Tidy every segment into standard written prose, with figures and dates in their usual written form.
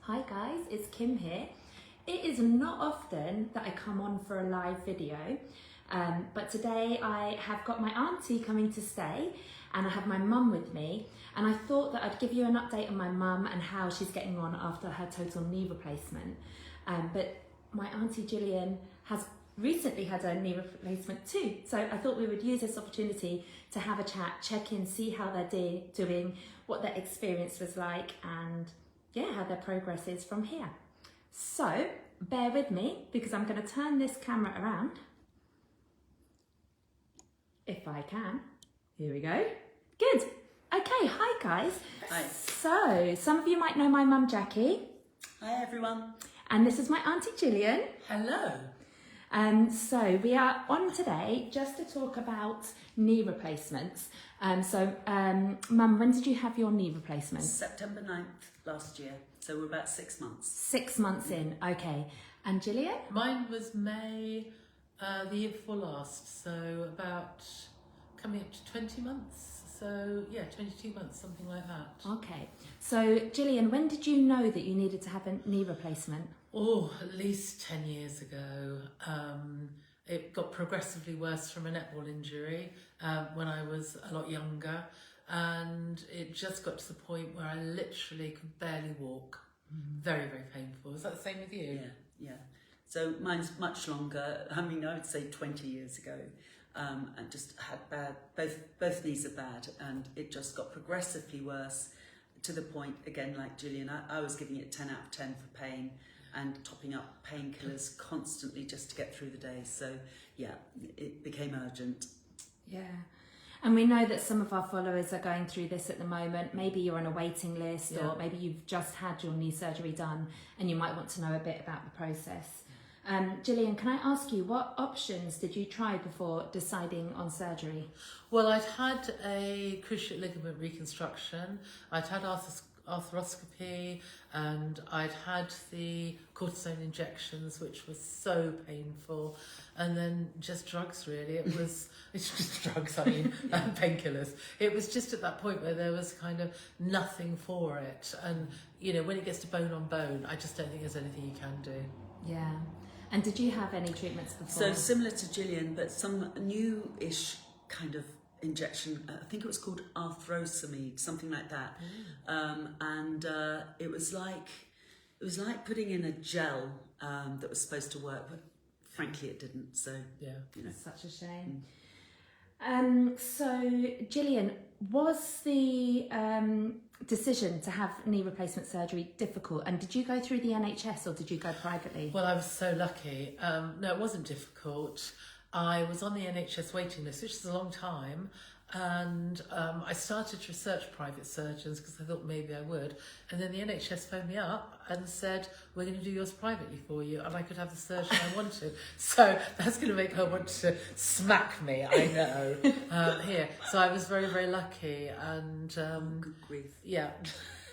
Hi guys, it's Kim here. It is not often that I come on for a live video, but today I have got my auntie coming to stay and I have my mum with me, and I thought that I'd give you an update on my mum and how she's getting on after her total knee replacement. But my auntie Gillian has recently had a knee replacement too, so I thought we would use this opportunity to have a chat, check in, see how they're doing, what their experience was like, and yeah, how their progress is from here. So bear with me because I'm going to turn this camera around, if I can. Here we go. Good. Okay, hi guys. Hi. So some of you might know my mum Jackie, Hi everyone. and this is my auntie Gillian. Hello. So we are on today just to talk about knee replacements. Mum, when did you have your knee replacement? September 9th last year, so we're about 6 months. 6 months in, okay. And Gillian? Mine was May the year before last, so about coming up to 20 months. So yeah, 22 months, something like that. Okay. So Gillian, when did you know that you needed to have a knee replacement? Oh, at least 10 years ago. It got progressively worse from a netball injury when I was a lot younger, and it just got to the point where I literally could barely walk. Very, very painful. Is that the same with you? Yeah. So mine's much longer. I mean, I would say 20 years ago. And just had bad, both knees are bad, and it just got progressively worse to the point, again, like Gillian, I was giving it 10 out of 10 for pain and topping up painkillers constantly just to get through the day. So yeah, it became urgent. Yeah. And we know that some of our followers are going through this at the moment. Maybe you're on a waiting list, or maybe you've just had your knee surgery done and you might want to know a bit about the process. Gillian, can I ask you, what options did you try before deciding on surgery? Well, I'd had a cruciate ligament reconstruction, I'd had arthroscopy, and I'd had the cortisone injections, which was so painful, and then just drugs really. It's just drugs, I mean, and painkillers. It was just at that point where there was kind of nothing for it, and you know, when it gets to bone on bone, I just don't think there's anything you can do. Yeah. And did you have any treatments before? So similar to Gillian, but some new-ish kind of injection. I think it was called arthrosamide, something like that. It was like putting in a gel that was supposed to work, but frankly it didn't. So yeah, you know, such a shame. So Gillian, was the decision to have knee replacement surgery difficult, and did you go through the NHS or did you go privately? Well, I was so lucky. No, it wasn't difficult. I was on the NHS waiting list, which is a long time, and I started to research private surgeons because I thought maybe I would, and then the NHS phoned me up and said, we're going to do yours privately for you, and I could have the surgeon I wanted. So that's going to make her want to smack me, I know, here. So I was very, very lucky, and good grief. yeah.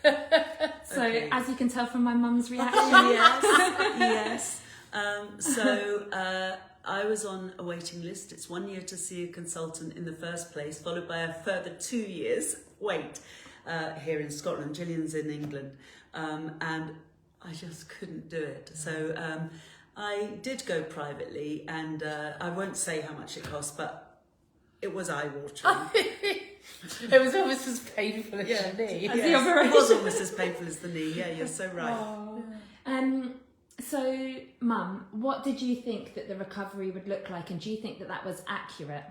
So Okay. as you can tell from my mum's reaction, Yes. I was on a waiting list. It's 1 year to see a consultant in the first place, followed by a further 2 years wait here in Scotland. Gillian's in England, and I just couldn't do it. So I did go privately, and I won't say how much it cost, but it was eye-watering. It was almost as painful as your knee. As the Yes, it operation. was almost as painful as the knee. Yeah, you're so right. Oh. So, Mum, what did you think that the recovery would look like, and do you think that that was accurate?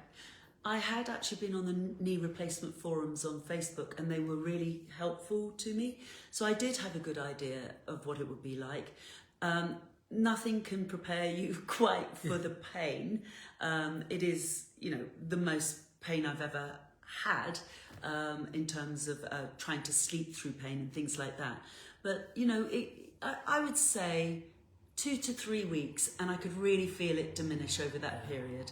I had actually been on the knee replacement forums on Facebook, and they were really helpful to me. So I did have a good idea of what it would be like. Nothing can prepare you quite for the pain. It is, you know, the most pain I've ever had in terms of trying to sleep through pain and things like that. But, you know, I would say 2 to 3 weeks, and I could really feel it diminish over that period.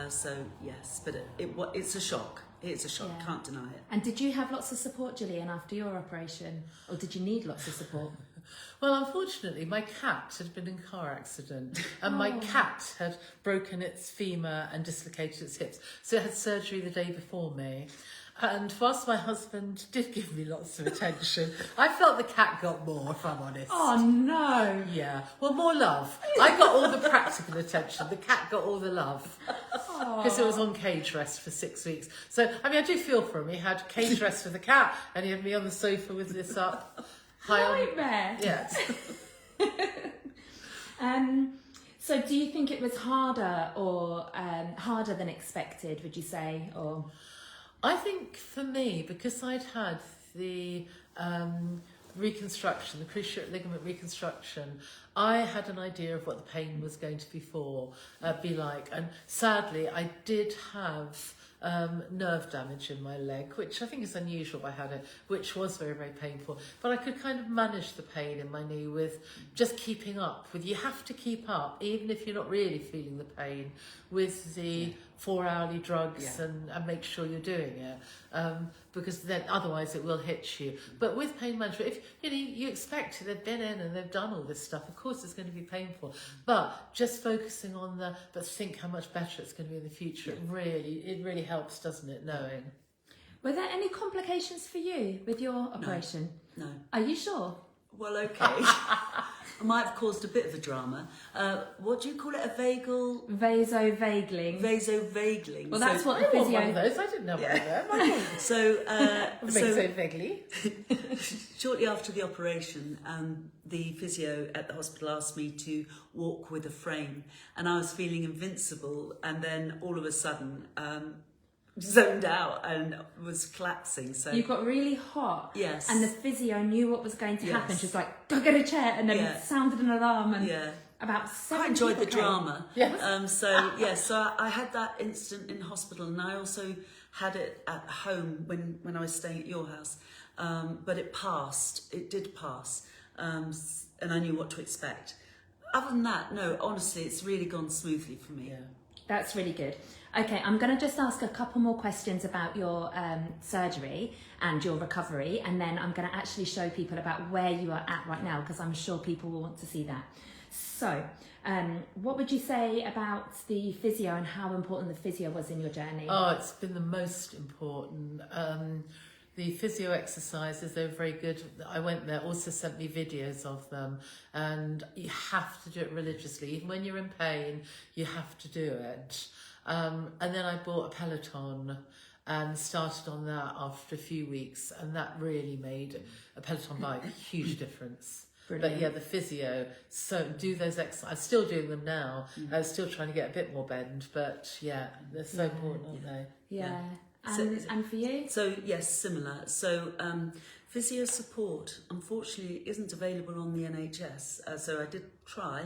So yes, but it's a shock. It's a shock. Yeah. Can't deny it. And did you have lots of support, Gillian, after your operation, or did you need lots of support? Well, unfortunately, my cat had been in a car accident, and my cat had broken its femur and dislocated its hips. So it had surgery the day before me. And whilst my husband did give me lots of attention, I felt the cat got more, if I'm honest. Oh no. Yeah, well, more love. I got all the practical attention. The cat got all the love. Because it was on cage rest for 6 weeks. So, I mean, I do feel for him. He had cage rest for the cat, and he had me on the sofa with this up. High on. Nightmare. Yes. So do you think it was harder or harder than expected, would you say? Or I think for me, because I'd had the reconstruction, the cruciate ligament reconstruction, I had an idea of what the pain was going to be like. And sadly, I did have nerve damage in my leg, which I think is unusual. I had it, which was very, very painful. But I could kind of manage the pain in my knee with just keeping up with. You have to keep up, even if you're not really feeling the pain, with the 4-hourly drugs and make sure you're doing it. Because then otherwise it will hit you. But with pain management, if you expect they've been in and they've done all this stuff, of course it's going to be painful. But just focusing on but think how much better it's going to be in the future. It really helps, doesn't it? Knowing. were there any complications for you with your operation? No. Are you sure? Well, okay. I might have caused a bit of a drama. What do you call it? A vagal... Vasovagling. Vasovagling. Well, that's what I the want one physio... of those. I didn't know one of them. So, Vaguely. shortly after the operation, the physio at the hospital asked me to walk with a frame, and I was feeling invincible, and then all of a sudden zoned out and was collapsing. So You got really hot. Yes. And the physio knew what was going to happen. Yes. She was like, go get a chair, and then sounded an alarm, and about 7 I enjoyed the people came. drama. Yes. So I had that incident in hospital, and I also had it at home when I was staying at your house. But it passed. It did pass, and I knew what to expect. Other than that, no. Honestly, it's really gone smoothly for me. Yeah. That's really good. Okay, I'm going to just ask a couple more questions about your surgery and your recovery, and then I'm going to actually show people about where you are at right now, because I'm sure people will want to see that. So, what would you say about the physio and how important the physio was in your journey? Oh, it's been the most important. The physio exercises, they're very good. I went there, also sent me videos of them, and you have to do it religiously. Even when you're in pain, you have to do it. And then I bought a Peloton and started on that after a few weeks, and that really made a Peloton bike a huge difference. Brilliant. But yeah, the physio, so do those exercises. I'm still doing them now. I'm still trying to get a bit more bend, but yeah, they're so important, aren't they? Yeah. So- And for you? So yes, similar. So physio support, unfortunately, isn't available on the NHS. So I did try.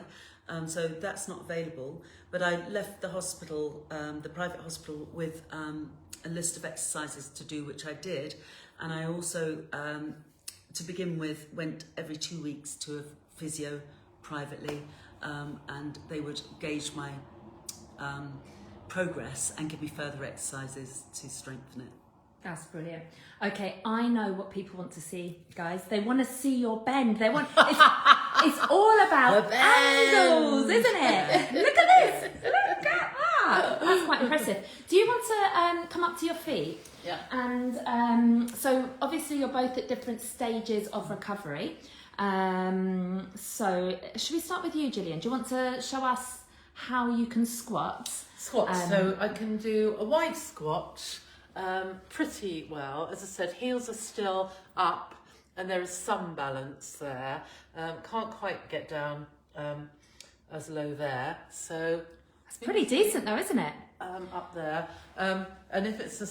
So that's not available. But I left the hospital, the private hospital, with a list of exercises to do, which I did. And I also, to begin with, went every 2 weeks to a physio privately, and they would gauge my progress and give me further exercises to strengthen it. That's brilliant. Okay, I know what people want to see, guys. They want to see your bend. They want. It's all about The bend. angles, isn't it? Look at this. Look at that. That's quite impressive. Do you want to come up to your feet? Yeah. And so obviously you're both at different stages of recovery. So should we start with you, Gillian? Do you want to show us how you can squat? Squat. So I can do a wide squat pretty well. As I said, heels are still up and there is some balance there. Can't quite get down as low there. So It's pretty decent though, isn't it? up there. And if it's a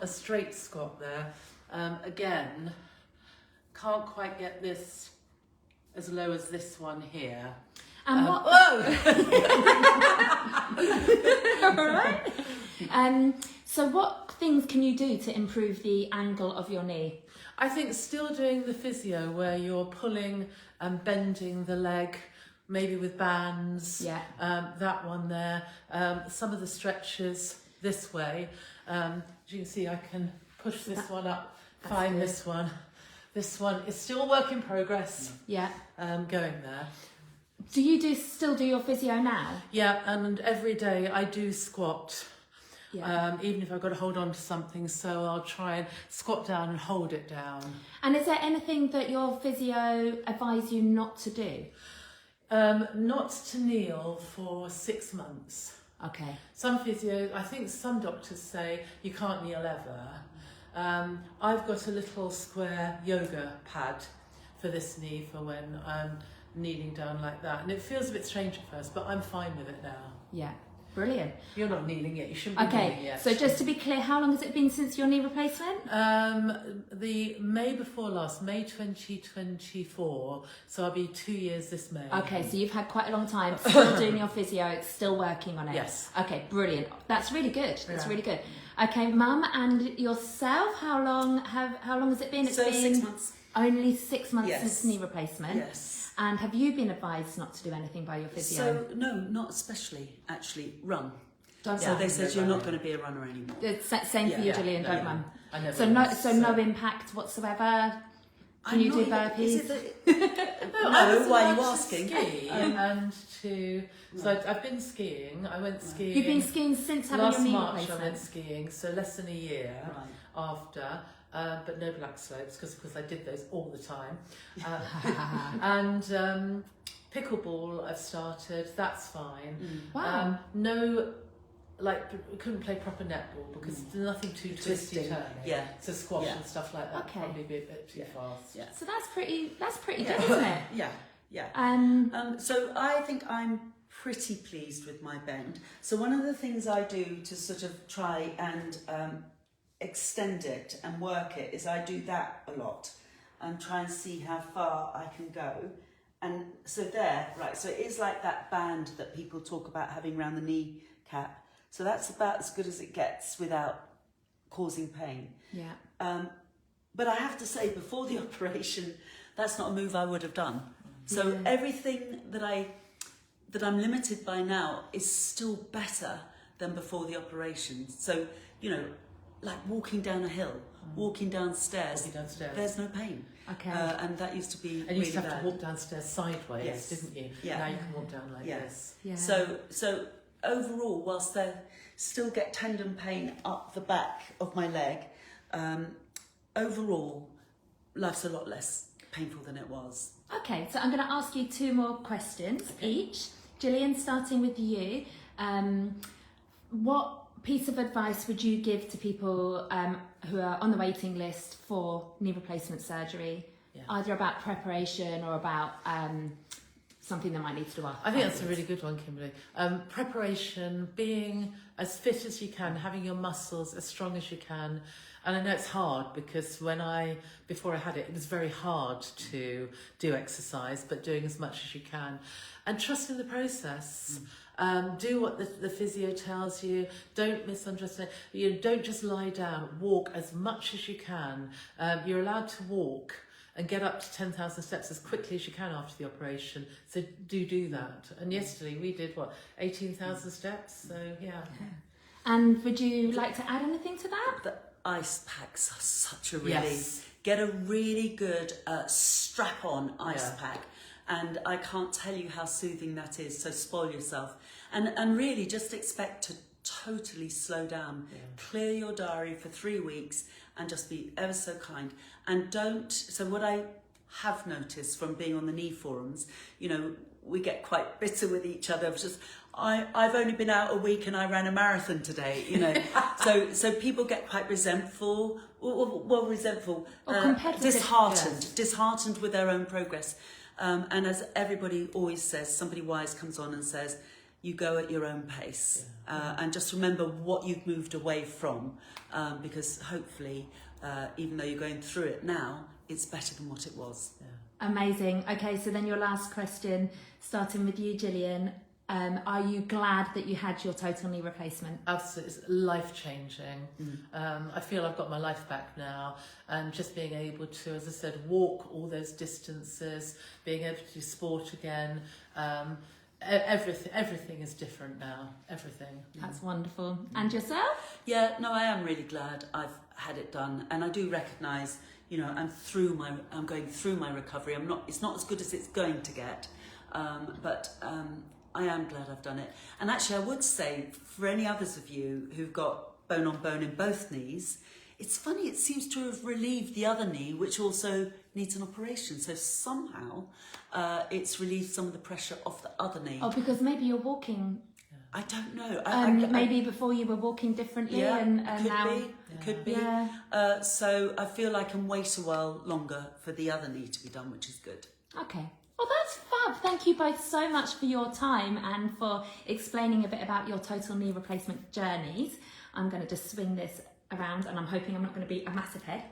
straight squat there, again, can't quite get this as low as this one here. And what? All right. So what things can you do to improve the angle of your knee? I think still doing the physio where you're pulling and bending the leg, maybe with bands. Yeah. That one there. Some of the stretches this way. As you can see, I can push this one up, find good. this one. This one is still work in progress. Yeah. Going there. Do you still do your physio now? Yeah, and every day I do squat. Yeah. even if I've got to hold on to something. So I'll try and squat down and hold it down. And is there anything that your physio advised you not to do? Not to kneel for 6 months. Okay. Some physio, I think some doctors say you can't kneel ever. I've got a little square yoga pad for this knee for when I'm kneeling down like that. And it feels a bit strange at first, but I'm fine with it now. Yeah. Brilliant. You're not kneeling yet, you shouldn't be kneeling Okay, yet. so just to be clear, how long has it been since your knee replacement? The May before last, May 2024, so I'll be 2 years this May. Okay, so you've had quite a long time still doing your physio, still working on it. Yes. Okay, brilliant. That's really good. That's Yeah. really good. Okay, Mum, and yourself, how long has it been? It's So been 6 months. only 6 months Yes. since knee replacement. Yes. And have you been advised not to do anything by your physio? So no, not especially. Actually, run. Don't So run. they said no you're not running. going to be a runner anymore. It's same for you, Yeah, Gillian. Don't no, run. I never So no, was, so no impact whatsoever. Can you do burpees? Is it I was no, why are allowed you to asking? Ski and to, so I've been skiing. I went skiing. You've been skiing since having last your knee March. I replacement. went skiing, so less than a year Right. after. But no black slopes because of course I did those all the time. And pickleball I've started. That's fine. Wow. No. Like, couldn't play proper netball because there's nothing too twisty Twisting. turny. Yeah. So squash Yeah. and stuff like that Okay. probably be a bit too fast. Yeah. So that's pretty Yeah. good, isn't it? Yeah. Yeah. So I think I'm pretty pleased with my bend. So one of the things I do to sort of try and extend it and work it is I do that a lot and try and see how far I can go. And so there, right, so it is like that band that people talk about having around the kneecap. So that's about as good as it gets without causing pain. Yeah. But I have to say, before the operation, that's not a move I would have done. So everything that I'm limited by now is still better than before the operation. So, you know, like walking down a hill, walking downstairs, Walking downstairs. there's no pain. Okay. And that used to be And you used really to have bad. to walk downstairs sideways, Yes. didn't you? Yeah. Now you can walk down like Yeah. this. Yeah. So overall, whilst I still get tendon pain up the back of my leg, overall, life's a lot less painful than it was. Okay, so I'm going to ask you 2 more questions each. Gillian, starting with you, what piece of advice would you give to people who are on the waiting list for knee replacement surgery, either about preparation or about something they might need to do after? I think that's a really good one, Kimberly. Preparation, being as fit as you can, having your muscles as strong as you can. And I know it's hard because before I had it, it was very hard to do exercise, but doing as much as you can. And trust in the process. Do what the physio tells you. Don't misunderstand. Don't just lie down. Walk as much as you can. You're allowed to walk and get up to 10,000 steps as quickly as you can after the operation. So do that. And yesterday we did 18,000 steps. So yeah. And would you like to add anything to that? The ice packs are such a really... Yes. Get a really good strap-on ice Yeah. pack. And I can't tell you how soothing that is, so spoil yourself. And really just expect to totally slow down. Clear your diary for 3 weeks and just be ever so kind. And so what I have noticed from being on the knee forums, we get quite bitter with each other. It's just, I've only been out a week and I ran a marathon today, So people get quite resentful, resentful, Or competitive. disheartened with their own progress. And as everybody always says, somebody wise comes on and says, you go at your own pace. And just remember what you've moved away from, because hopefully, even though you're going through it now, it's better than what it was. Amazing. Okay, so then your last question, starting with you, Gillian. Are you glad that you had your total knee replacement? Absolutely, it's life-changing. I feel I've got my life back now, and just being able to, as I said, walk all those distances, being able to do sport again, everything is different now, everything. That's wonderful. And yourself? Yeah, no, I am really glad I've had it done, and I do recognise, I'm going through my recovery. It's not as good as it's going to get, but I am glad I've done it. And actually, I would say for any others of you who've got bone on bone in both knees, it's funny, it seems to have relieved the other knee, which also needs an operation. So somehow it's relieved some of the pressure off the other knee. Oh, because maybe you're walking. I don't know. Maybe before you were walking differently, and now. Could be. Yeah. So I feel I can wait a while longer for the other knee to be done, which is good. Okay. Well, that's fab. Thank you both so much for your time and for explaining a bit about your total knee replacement journeys. I'm going to just swing this around, and I'm hoping I'm not going to be a massive head.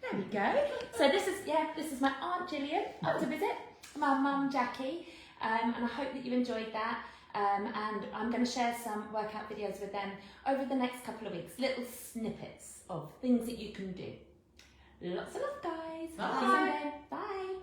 There we go. So this is my Aunt Gillian up to visit, my mum Jackie, and I hope that you enjoyed that. And I'm going to share some workout videos with them over the next couple of weeks, little snippets of things that you can do. Lots of love, guys. Bye. Bye. Bye.